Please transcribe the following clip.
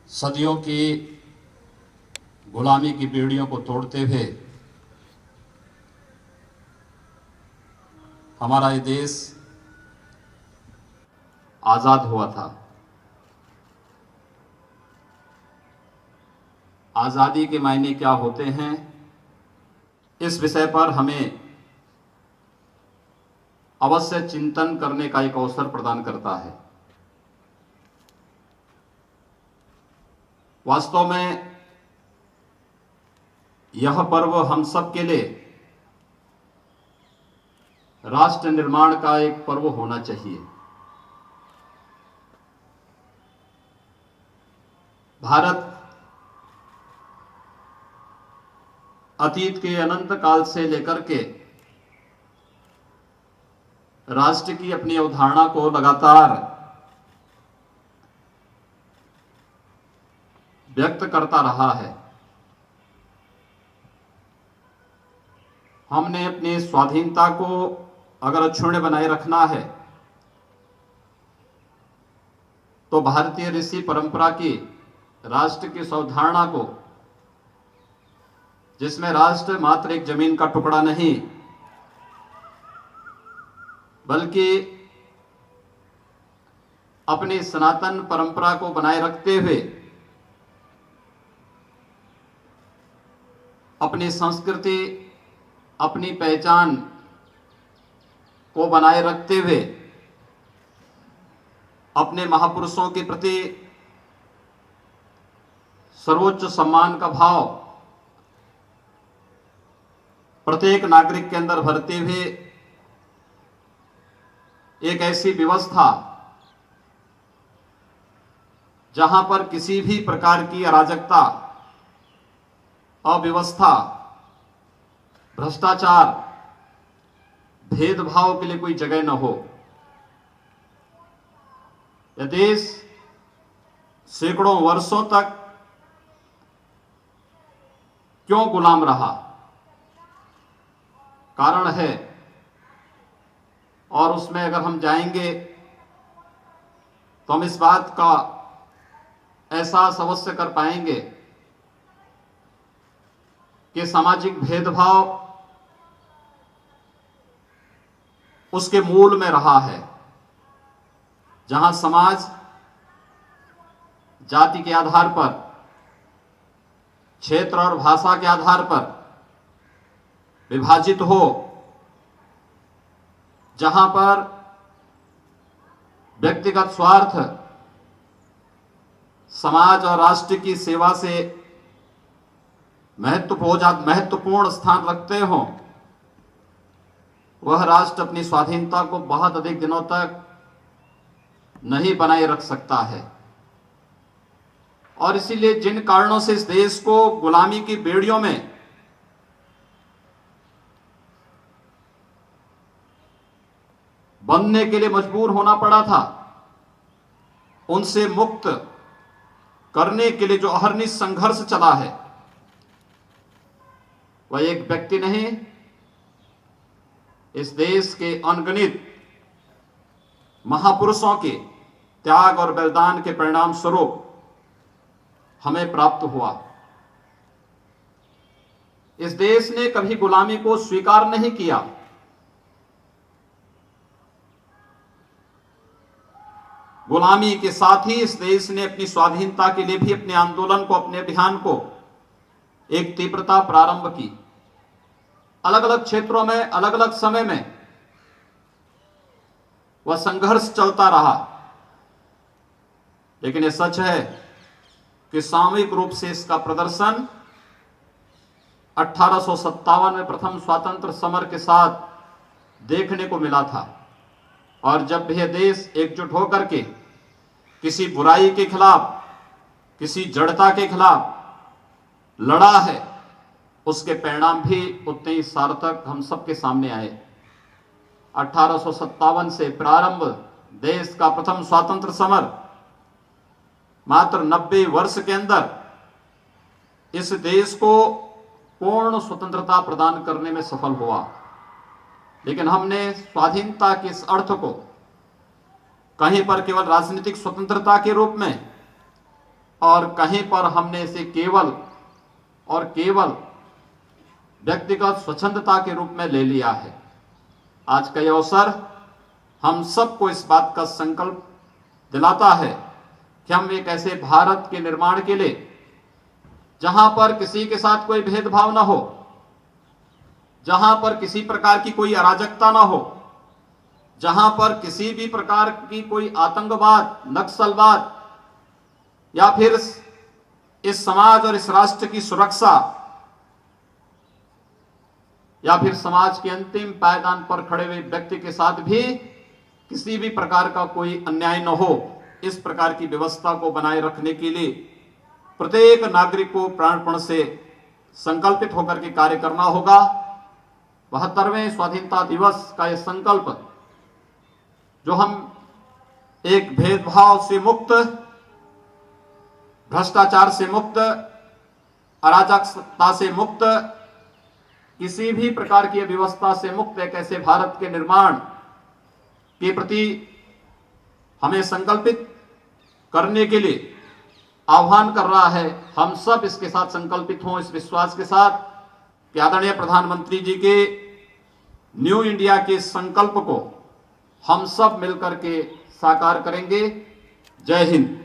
सदियों की गुलामी की बेड़ियों को तोड़ते हुए हमारा ये देश आज़ाद हुआ था। आज़ादी के मायने क्या होते हैं, इस विषय पर हमें अवश्य चिंतन करने का एक अवसर प्रदान करता है। वास्तव में यह पर्व हम सब के लिए राष्ट्र निर्माण का एक पर्व होना चाहिए। भारत अतीत के अनंत काल से लेकर के राष्ट्र की अपनी अवधारणा को लगातार व्यक्त करता रहा है। हमने अपनी स्वाधीनता को अगर अक्षुण्ण बनाए रखना है तो भारतीय ऋषि परंपरा की राष्ट्र की इस अवधारणा को, जिसमें राष्ट्र मात्र एक जमीन का टुकड़ा नहीं बल्कि अपनी सनातन परंपरा को बनाए रखते हुए अपनी संस्कृति, अपनी पहचान को बनाए रखते हुए अपने महापुरुषों के प्रति सर्वोच्च सम्मान का भाव प्रत्येक नागरिक के अंदर भरते हुए एक ऐसी व्यवस्था जहां पर किसी भी प्रकार की अराजकता, अव्यवस्था, भ्रष्टाचार, भेदभाव के लिए कोई जगह न हो। यह देश सैकड़ों वर्षों तक क्यों गुलाम रहा, कारण है, और उसमें अगर हम जाएंगे तो हम इस बात का एहसास अवश्य कर पाएंगे कि सामाजिक भेदभाव उसके मूल में रहा है। जहां समाज जाति के आधार पर, क्षेत्र और भाषा के आधार पर विभाजित हो, जहां पर व्यक्तिगत स्वार्थ समाज और राष्ट्र की सेवा से महत्वपूर्ण स्थान रखते हो, वह राष्ट्र अपनी स्वाधीनता को बहुत अधिक दिनों तक नहीं बनाए रख सकता है। और इसीलिए जिन कारणों से इस देश को गुलामी की बेड़ियों में बनने के लिए मजबूर होना पड़ा था, उनसे मुक्त करने के लिए जो अहर्निश संघर्ष चला है, वह एक व्यक्ति नहीं, इस देश के अनगिनत महापुरुषों के त्याग और बलिदान के परिणाम स्वरूप हमें प्राप्त हुआ। इस देश ने कभी गुलामी को स्वीकार नहीं किया। गुलामी के साथ ही इस देश ने अपनी स्वाधीनता के लिए भी अपने आंदोलन को, अपने अभियान को एक तीव्रता प्रारंभ की। अलग अलग क्षेत्रों में, अलग अलग समय में वह संघर्ष चलता रहा, लेकिन यह सच है कि सामूहिक रूप से इसका प्रदर्शन 1857 में प्रथम स्वातंत्र समर के साथ देखने को मिला था। और जब यह देश एकजुट होकर के किसी बुराई के खिलाफ, किसी जड़ता के खिलाफ लड़ा है, उसके परिणाम भी उतने ही सार्थक हम सबके सामने आए। 1857 से प्रारंभ देश का प्रथम स्वातंत्र समर मात्र 90 वर्ष के अंदर इस देश को पूर्ण स्वतंत्रता प्रदान करने में सफल हुआ। लेकिन हमने स्वाधीनता के इस अर्थ को कहीं पर केवल राजनीतिक स्वतंत्रता के रूप में और कहीं पर हमने इसे केवल और केवल व्यक्तिगत स्वच्छंदता के रूप में ले लिया है। आज का यह अवसर हम सबको इस बात का संकल्प दिलाता है कि हम एक ऐसे भारत के निर्माण के लिए जहां पर किसी के साथ कोई भेदभाव ना हो, जहां पर किसी प्रकार की कोई अराजकता ना हो, जहां पर किसी भी प्रकार की कोई आतंकवाद, नक्सलवाद या फिर इस समाज और इस राष्ट्र की सुरक्षा या फिर समाज के अंतिम पायदान पर खड़े हुए व्यक्ति के साथ भी किसी भी प्रकार का कोई अन्याय न हो, इस प्रकार की व्यवस्था को बनाए रखने के लिए प्रत्येक नागरिक को प्राणपण से संकल्पित होकर के कार्य करना होगा। 72वें स्वाधीनता दिवस का यह संकल्प जो हम एक भेदभाव से मुक्त, भ्रष्टाचार से मुक्त, अराजकता से मुक्त, किसी भी प्रकार की व्यवस्था से मुक्त एक ऐसे भारत के निर्माण के प्रति हमें संकल्पित करने के लिए आह्वान कर रहा है। हम सब इसके साथ संकल्पित हों, इस विश्वास के साथ कि आदरणीय प्रधानमंत्री जी के न्यू इंडिया के संकल्प को हम सब मिलकर के साकार करेंगे। जय हिंद।